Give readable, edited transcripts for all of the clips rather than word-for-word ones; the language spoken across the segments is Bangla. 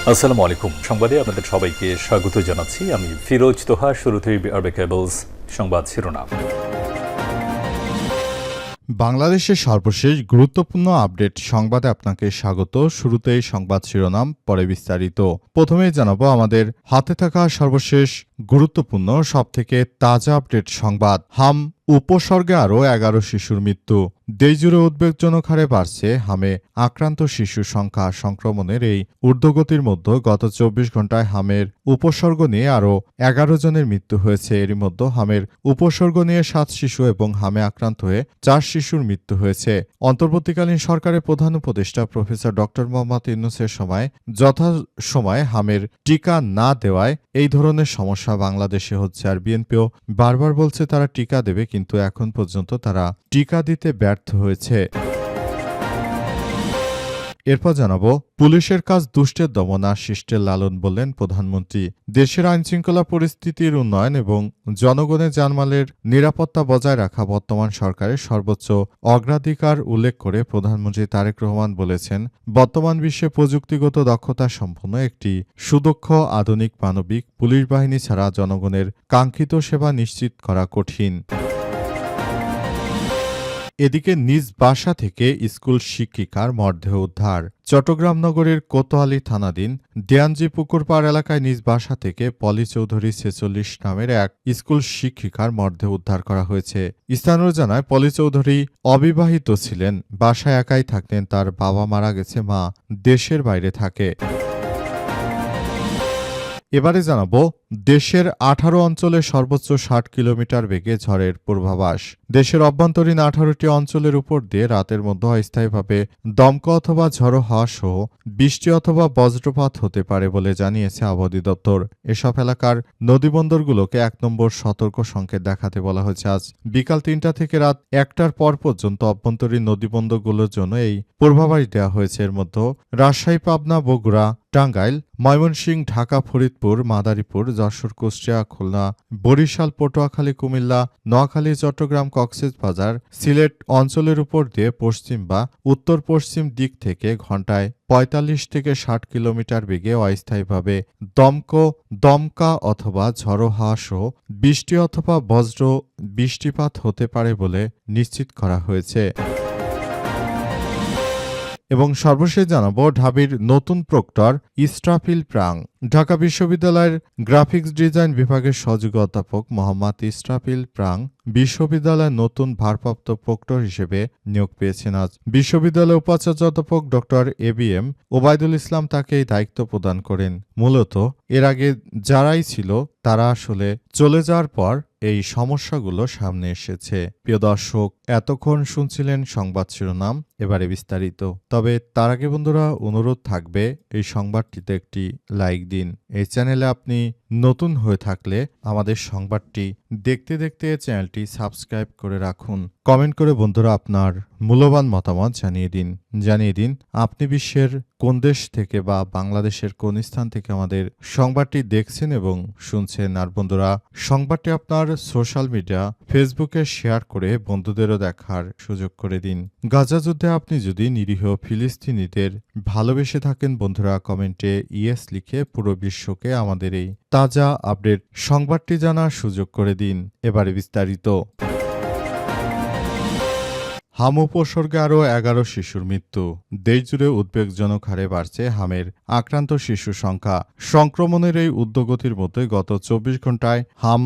আসসালামু আলাইকুম। সংবাদে আপনাদের সবাইকে স্বাগত জানাচ্ছি। আমি ফিরোজ তোহা। শুরুতেই আরবে কেবলস সংবাদ শিরোনাম। বাংলাদেশের সর্বশেষ গুরুত্বপূর্ণ আপডেট সংবাদে আপনাকে স্বাগত। শুরুতেই সংবাদ শিরোনাম, পরে বিস্তারিত। প্রথমেই জানাবো আমাদের হাতে থাকা সর্বশেষ গুরুত্বপূর্ণ সবথেকে তাজা আপডেট সংবাদ। হাম উপসর্গে আরও ১১ শিশুর মৃত্যু। দেশজুড়ে উদ্বেগজনক হারে বাড়ছে হামে আক্রান্ত শিশুর সংখ্যা। সংক্রমণের এই ঊর্ধ্বগতির মধ্যে গত ২৪ ঘন্টায় হামের উপসর্গ নিয়ে আরও ১১ জনের মৃত্যু হয়েছে। এরই মধ্যে হামের উপসর্গ নিয়ে ৭ শিশু এবং হামে আক্রান্ত হয়ে ৪ শিশুর মৃত্যু হয়েছে। অন্তর্বর্তীকালীন সরকারের প্রধান উপদেষ্টা প্রফেসর ড. মোহাম্মদ ইউনূসের সময় যথাসময়ে হামের টিকা না দেওয়ায় এই ধরনের সমস্যা বাংলাদেশে হচ্ছে। আর বিএনপিও বারবার বলছে তারা টিকা দেবে, কিন্তু এখন পর্যন্ত তারা টিকা দিতে ব্যর্থ হয়েছে। এরপর জানাবো, পুলিশের কাজ দুষ্টের দমন আর শিষ্টের লালন, বললেন প্রধানমন্ত্রী। দেশের আইনশৃঙ্খলা পরিস্থিতির উন্নয়ন এবং জনগণের জানমালের নিরাপত্তা বজায় রাখা বর্তমান সরকারের সর্বোচ্চ অগ্রাধিকার উল্লেখ করে প্রধানমন্ত্রী তারেক রহমান বলেছেন, বর্তমান বিশ্বে প্রযুক্তিগত দক্ষতা সম্পন্ন একটি সুদক্ষ আধুনিক মানবিক পুলিশ বাহিনী ছাড়া জনগণের কাঙ্ক্ষিত সেবা নিশ্চিত করা কঠিন। এদিকে নিজ বাসা থেকে স্কুল শিক্ষিকার মরদেহ উদ্ধার। চট্টগ্রাম নগরের কোতোয়ালি থানাধীন দেয়ানজি পুকুরপাড় এলাকায় নিজ বাসা থেকে পলি চৌধুরী ৪৬ নামের এক স্কুল শিক্ষিকার মরদেহ উদ্ধার করা হয়েছে। স্থানীয় জানায়, পলি চৌধুরী অবিবাহিত ছিলেন, বাসায় একাই থাকতেন। তার বাবা মারা গেছে, মা দেশের বাইরে থাকে। এবারে জানাবো, দেশের ১৮ অঞ্চলে সর্বোচ্চ ৬০ কিলোমিটার বেগে ঝড়ের পূর্বাভাস। দেশের অভ্যন্তরীণ ১৮টি অঞ্চলের উপর দিয়ে রাতের মধ্যে অস্থায়ীভাবে দমকা অথবা ঝড়ো হওয়া সহ বৃষ্টি অথবা বজ্রপাত হতে পারে বলে জানিয়েছে আবহাওয়া অধিদপ্তর। এসব এলাকার নদীবন্দরগুলোকে ১ নম্বর সতর্ক সংকেত দেখাতে বলা হয়েছে। আজ বিকাল ৩টা থেকে রাত ১টার পর পর্যন্ত অভ্যন্তরীণ নদীবন্দরগুলোর জন্য এই পূর্বাভাস দেওয়া হয়েছে। এর মধ্যে রাজশাহী, পাবনা, বগুড়া, টাঙ্গাইল, ময়মনসিংহ, ঢাকা, ফরিদপুর, মাদারীপুর, যশোর, কুষ্টিয়া, খুলনা, বরিশাল, পটুয়াখালী, কুমিল্লা, নোয়াখালী, চট্টগ্রাম, কক্সবাজার, সিলেট অঞ্চলের উপর দিয়ে পশ্চিম বা উত্তর পশ্চিম দিক থেকে ঘণ্টায় ৪৫ থেকে ৬০ কিলোমিটার বেগে অস্থায়ীভাবে দমকা অথবা ঝড়ো হাওয়া সহ বৃষ্টি অথবা বজ্র বৃষ্টিপাত হতে পারে বলে নিশ্চিত করা হয়েছে। এবং সর্বশেষ জানাবো, ঢাবির নতুন প্রক্টর ইসরাফিল প্রাং। ঢাকা বিশ্ববিদ্যালয়ের গ্রাফিক্স ডিজাইন বিভাগের সহযোগী অধ্যাপক মোহাম্মদ ইসরাফিল প্রাং বিশ্ববিদ্যালয়ের নতুন ভারপ্রাপ্ত প্রক্টর হিসেবে নিয়োগ পেয়েছেন। আজ বিশ্ববিদ্যালয়ের উপাচার্য অধ্যাপক ড. এবিএম ওবায়দুল ইসলাম তাকে এই দায়িত্ব প্রদান করেন। মূলত এর আগে যারাই ছিল তারা আসলে চলে যাওয়ার পর এই সমস্যাগুলো সামনে এসেছে। প্রিয় দর্শক, এতক্ষণ শুনছিলেন সংবাদ শিরোনাম, এবারে বিস্তারিত। তবে তার আগে বন্ধুরা, অনুরোধ থাকবে এই সংবাদটিতে একটি লাইক দিন। এই চ্যানেলে আপনি নতুন হয়ে থাকলে আমাদের সংবাদটি দেখতে দেখতে চ্যানেলটি সাবস্ক্রাইব করে রাখুন। কমেন্ট করে বন্ধুরা আপনার মূল্যবান মতামত জানিয়ে দিন আপনি বিশ্বের কোন দেশ থেকে বা বাংলাদেশের কোন স্থান থেকে আমাদের সংবাদটি দেখছেন এবং শুনছেন। আর বন্ধুরা, সংবাদটি আপনার সোশ্যাল মিডিয়া ফেসবুকে শেয়ার করে বন্ধুদেরও দেখার সুযোগ করে দিন। গাজা যুদ্ধে আপনি যদি নিরীহ ফিলিস্তিনিদের ভালোবেসে থাকেন, বন্ধুরা কমেন্টে ইয়েস লিখে পুরো বিশ্বকে আমাদের এই তাজা আপডেট সংবাদটি জানার সুযোগ করে দিন। এবারে বিস্তারিত। হাম উপসর্গে আরও ১১ শিশুর মৃত্যু। দেশজুড়ে উদ্বেগজনক হারে বাড়ছে হামের আক্রান্ত শিশুর সংখ্যা। সংক্রমণের এই ঊর্ধ্বগতির মধ্যে গত ২৪ ঘন্টায় হাম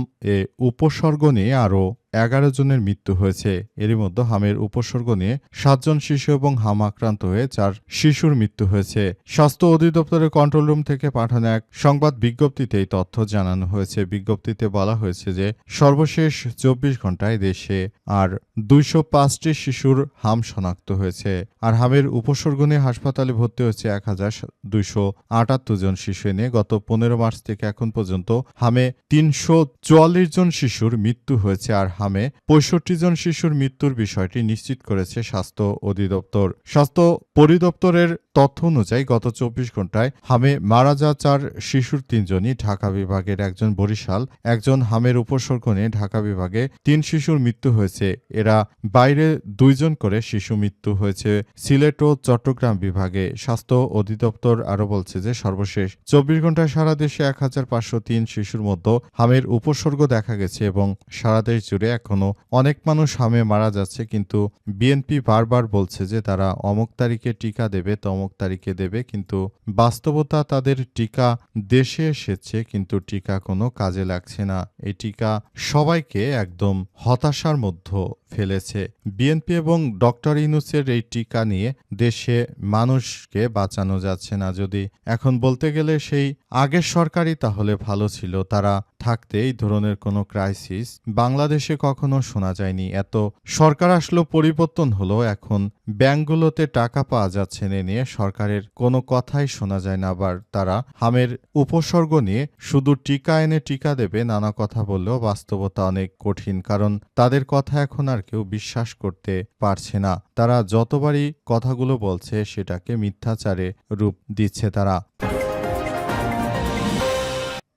উপসর্গ নিয়ে আরও ১১ জনের মৃত্যু হয়েছে। এরই মধ্যে হামের উপসর্গ নিয়ে ৭ জন শিশু এবং হাম আক্রান্ত হয়ে ৪ শিশুর মৃত্যু হয়েছে। স্বাস্থ্য অধিদপ্তরের কন্ট্রোল রুম থেকে পাঠানো এক সংবাদ বিজ্ঞপ্তিতে এই তথ্য জানানো হয়েছে। বিজ্ঞপ্তিতে বলা হয়েছে যে সর্বশেষ ২৪ ঘন্টায় দেশে আর ২০৫টি শিশুর হাম শনাক্ত হয়েছে। আর হামের উপসর্গ নিয়ে হাসপাতালে ভর্তি হয়েছে ১,২৭৮ জন শিশু। নিয়ে গত ১৫ মার্চ থেকে এখন পর্যন্ত হামে ৩৪৪ জন শিশুর মৃত্যু হয়েছে। আর হামে ৬৫ জন শিশুর মৃত্যুর বিষয়টি নিশ্চিত করেছে স্বাস্থ্য অধিদপ্তর। স্বাস্থ্য পরিদপ্তরের তথ্য অনুযায়ী গত ২৪ ঘন্টায় হামে মারা যাওয়া ৪ শিশুর ৩ জনই ঢাকা বিভাগের, একজন বরিশাল, একজন হামের উপসর্গ নিয়ে ঢাকা বিভাগে ৩ শিশুর মৃত্যু হয়েছে। এরা বাইরে ২ জন করে শিশু মৃত্যু হয়েছে সিলেট ও চট্টগ্রাম বিভাগে। স্বাস্থ্য অধিদপ্তর আরও বলছে যে সর্বশেষ ২৪ ঘন্টায় সারা দেশে ১,৫০৩ শিশুর মধ্যে হামের উপসর্গ দেখা গেছে এবং সারা দেশ জুড়ে এখনও অনেক মানুষ হামে মারা যাচ্ছে। কিন্তু বিএনপি বারবার বলছে যে তারা অমুক তারিখে টিকা দেবে, তমুক তারিখে দেবে, কিন্তু বাস্তবতা তাদের টিকা দেশে এসেছে কিন্তু টিকা কোনো কাজে লাগছে না। এই টিকা সবাইকে একদম হতাশার মধ্যে ফেলেছে। বিএনপি এবং ডক্টর ইউনূসের এই টিকা নিয়ে দেশে মানুষকে বাঁচানো যাচ্ছে না। যদি এখন বলতে গেলে সেই আগের সরকারই তাহলে ভালো ছিল, তারা থাকতে এই ধরনের কোনো ক্রাইসিস বাংলাদেশে কখনো শোনা যায়নি। এত সরকার আসলো, পরিবর্তন হলো, এখন ব্যাংকগুলোতে টাকা পাওয়া যাচ্ছে না নিয়ে সরকারের কোনো কথাই শোনা যায় না। আবার তারা হামের উপসর্গ নিয়ে শুধু টিকা এনে টিকা দেবে নানা কথা বললেও বাস্তবতা অনেক কঠিন, কারণ তাদের কথা এখন আর কেউ বিশ্বাস করতে পারছে না। তারা যতবারই কথাগুলো বলছে সেটাকে মিথ্যাচারে রূপ দিচ্ছে তারা।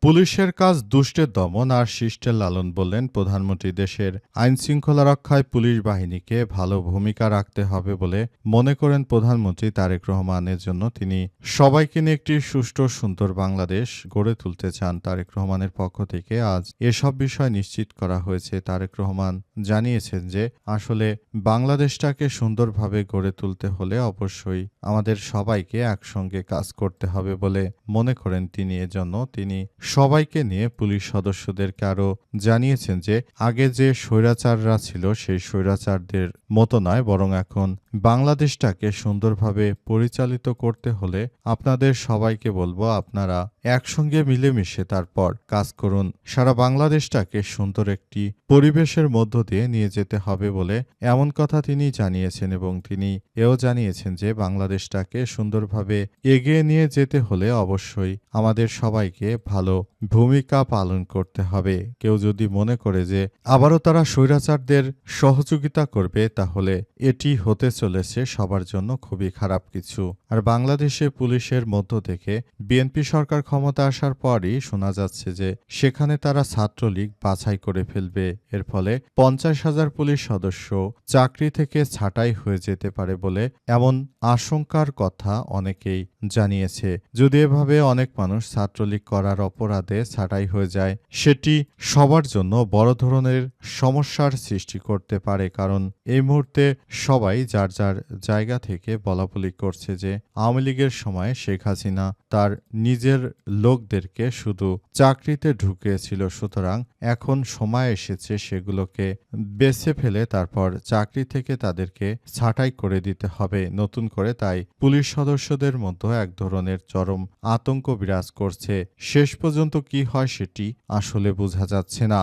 পুলিশের কাজ দুষ্টের দমন আর শিষ্টের লালন, বললেন প্রধানমন্ত্রী। দেশের আইনশৃঙ্খলা রক্ষায় পুলিশ বাহিনীকে ভালো ভূমিকা রাখতে হবে বলে মনে করেন প্রধানমন্ত্রী তারেক রহমান। এর জন্য তিনি সবাইকে নিয়ে একটি সুষ্ঠু সুন্দর বাংলাদেশ গড়ে তুলতে চান। তারেক রহমানের পক্ষ থেকে আজ এসব বিষয় নিশ্চিত করা হয়েছে। তারেক রহমান জানিয়েছেন যে আসলে বাংলাদেশটাকে সুন্দরভাবে গড়ে তুলতে হলে অবশ্যই আমাদের সবাইকে একসঙ্গে কাজ করতে হবে বলে মনে করেন তিনি। এজন্য তিনি সবাইকে নিয়ে পুলিশ সদস্যদেরকে আরও জানিয়েছেন যে আগে যে স্বৈরাচাররা ছিল সেই স্বৈরাচারদের মতো নয়, বরং এখন বাংলাদেশটাকে সুন্দরভাবে পরিচালিত করতে হলে আপনাদের সবাইকে বলবো আপনারা একসঙ্গে মিলেমিশে তারপর কাজ করুন। সারা বাংলাদেশটাকে সুন্দর একটি পরিবেশের মধ্য দিয়ে নিয়ে যেতে হবে বলে এমন কথা তিনি জানিয়েছেন এবং তিনি এও জানিয়েছেন যে বাংলাদেশটাকে সুন্দরভাবে এগিয়ে নিয়ে যেতে হলে অবশ্যই আমাদের সবাইকে ভালো ভূমিকা পালন করতে হবে। কেউ যদি মনে করে যে আবারও তারা স্বৈরাচারদের সহযোগিতা করবে তাহলে এটি হতে চলেছে সবার জন্য খুবই খারাপ কিছু। আর বাংলাদেশে পুলিশের মধ্য থেকে বিএনপি সরকার ক্ষমতা আসার পরই শোনা যাচ্ছে যে সেখানে তারা ছাত্রলীগ বাছাই করে ফেলবে। এর ফলে ৫০,০০০ পুলিশ সদস্য চাকরি থেকে ছাঁটাই হয়ে যেতে পারে বলে এমন আশঙ্কার কথা অনেকেই জানিয়েছে। যদি এভাবে অনেক মানুষ ছাত্রলীগ করার অপরাধে ছাঁটাই হয়ে যায় সেটি সবার জন্য বড় ধরনের সমস্যার সৃষ্টি করতে পারে, কারণ এই মুহূর্তে সবাই যার যার জায়গা থেকে বলাবলি করছে যে আওয়ামী লীগের সময় শেখ হাসিনা তার নিজের লোকদেরকে শুধু চাকরিতে ঢুকিয়েছিল, সুতরাং এখন সময় এসেছে সেগুলোকে বেছে ফেলে তারপর চাকরি থেকে তাদেরকে ছাঁটাই করে দিতে হবে নতুন করে। তাই পুলিশ সদস্যদের মধ্যে এক ধরনের চরম আতঙ্ক বিরাজ করছে। শেষ পর্যন্ত কি হয় সেটি আসলে বোঝা যাচ্ছে না।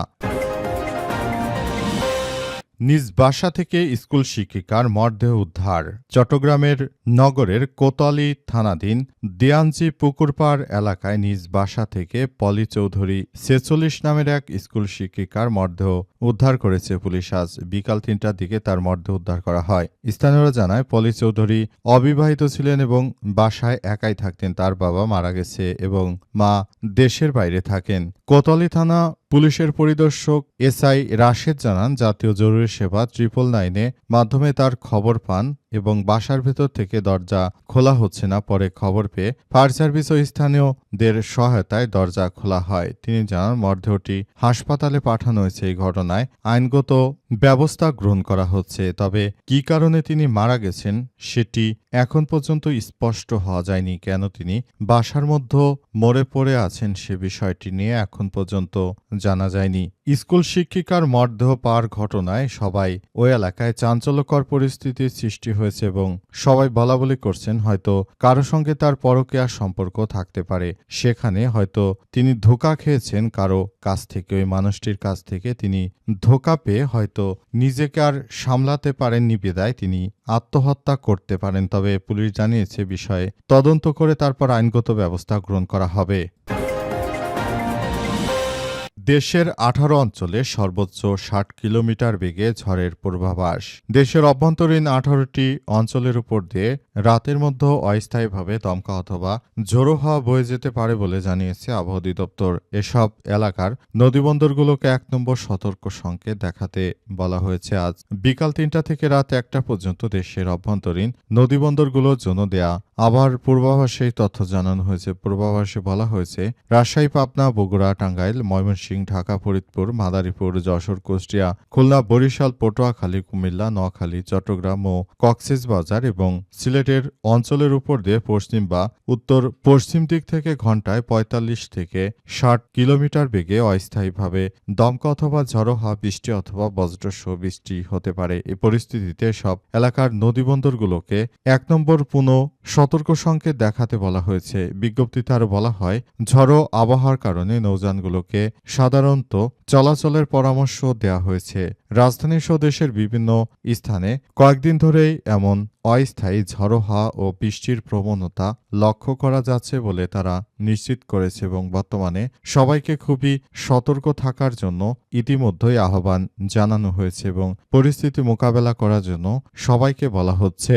নিজ বাসা থেকে স্কুল শিক্ষিকার মরদেহ উদ্ধার। চট্টগ্রামের নগরের কোতোয়ালি থানাধীন দেয়ানজি পুকুরপাড় এলাকায় নিজ বাসা থেকে পলি চৌধুরী ৪৬ নামের এক স্কুল শিক্ষিকার মরদেহ উদ্ধার করেছে পুলিশ। আজ বিকাল ৩টার দিকে তার মরদেহ উদ্ধার করা হয়। স্থানীয়রা জানায় পলি চৌধুরী অবিবাহিত ছিলেন এবং বাসায় একাই থাকতেন। তার বাবা মারা গেছে এবং মা দেশের বাইরে থাকেন। কোতোয়ালি থানা পুলিশের পরিদর্শক এসআই রাশেদ জানান জাতীয় জরুরি সেবা 999 মাধ্যমে তার খবর পান এবং বাসার ভেতর থেকে দরজা খোলা হচ্ছে না। পরে খবর পেয়ে ফায়ার সার্ভিস ও স্থানীয়দের সহায়তায় দরজা খোলা হয়। তিনি জানান মরদেহটি হাসপাতালে পাঠানো হয়েছে। এই ঘটনায় আইনগত ব্যবস্থা গ্রহণ করা হচ্ছে, তবে কী কারণে তিনি মারা গেছেন সেটি এখন পর্যন্ত স্পষ্ট হওয়া যায়নি। কেন তিনি বাসার মধ্যে মরে পড়ে আছেন সে বিষয়টি নিয়ে এখন পর্যন্ত জানা যায়নি। স্কুল শিক্ষিকার মরদেহ পাওয়ার ঘটনায় সবাই ওই এলাকায় চাঞ্চল্যকর পরিস্থিতির সৃষ্টি হয়েছে এবং সবাই বলাবলি করছেন হয়তো কারো সঙ্গে তার পরকীয়া সম্পর্ক থাকতে পারে। সেখানে হয়তো তিনি ধোঁকা খেয়েছেন কারো কাছ থেকে, ওই মানুষটির কাছ থেকে তিনি ধোঁকা পেয়ে হয়তো নিজেকে আর সামলাতে পারেননি বিদায় তিনি আত্মহত্যা করতে পারেন। তবে পুলিশ জানিয়েছে বিষয়ে তদন্ত করে তারপর আইনগত ব্যবস্থা গ্রহণ করা হবে। দেশের 18 অঞ্চলে সর্বোচ্চ 60 কিলোমিটার বেগে ঝড়ের পূর্বাভাস। দেশের অভ্যন্তরীণ 18টি অঞ্চলের উপর দিয়ে রাতের মধ্যে অস্থায়ীভাবে দমকা অথবা ঝোড়ো হাওয়া বয়ে যেতে পারে বলে জানিয়েছে আবহাওয়া অধিদপ্তর। এসব এলাকার নদীবন্দরগুলোকে ১ নম্বর সতর্ক সংকেত দেখাতে বলা হয়েছে। আজ বিকাল ৩টা থেকে রাত ১টা পর্যন্ত দেশের অভ্যন্তরীণ নদীবন্দরগুলোর জন্য দেয়া আবার পূর্বাভাসে এই তথ্য জানানো হয়েছে। পূর্বাভাসে বলা হয়েছে রাজশাহী, পাবনা, বগুড়া, টাঙ্গাইল, ময়মনসিংহ, ঢাকা, ফরিদপুর, মাদারীপুর, যশোর, কুষ্টিয়া, খুলনা, বরিশাল, পটুয়াখালী, কুমিল্লা, নোয়াখালী, চট্টগ্রাম ও কক্সবাজার এবং সিলেটের অঞ্চলের উপর দিয়ে পশ্চিম বা উত্তর পশ্চিম দিক থেকে ঘন্টায় ৪৫ থেকে ৬০ কিলোমিটার বেগে অস্থায়ীভাবে দমকা অথবা ঝড়ো হাওয়া, বৃষ্টি অথবা বজ্রসহ বৃষ্টি হতে পারে। এই পরিস্থিতিতে সব এলাকার নদীবন্দরগুলোকে ১ নম্বর সতর্ক সংকেত দেখাতে বলা হয়েছে। বিজ্ঞপ্তিতে আরও বলা হয়, ঝড়ো আবহাওয়ার কারণে নৌযানগুলোকে সাধারণত চলাচলের পরামর্শ দেওয়া হয়েছে। রাজধানী সহ দেশের বিভিন্ন স্থানে কয়েকদিন ধরেই এমন অস্থায়ী ঝড়ো হাওয়া ও বৃষ্টির প্রবণতা লক্ষ্য করা যাচ্ছে বলে তারা নিশ্চিত করেছে এবং বর্তমানে সবাইকে খুবই সতর্ক থাকার জন্য ইতিমধ্যেই আহ্বান জানানো হয়েছে এবং পরিস্থিতি মোকাবেলা করার জন্য সবাইকে বলা হচ্ছে।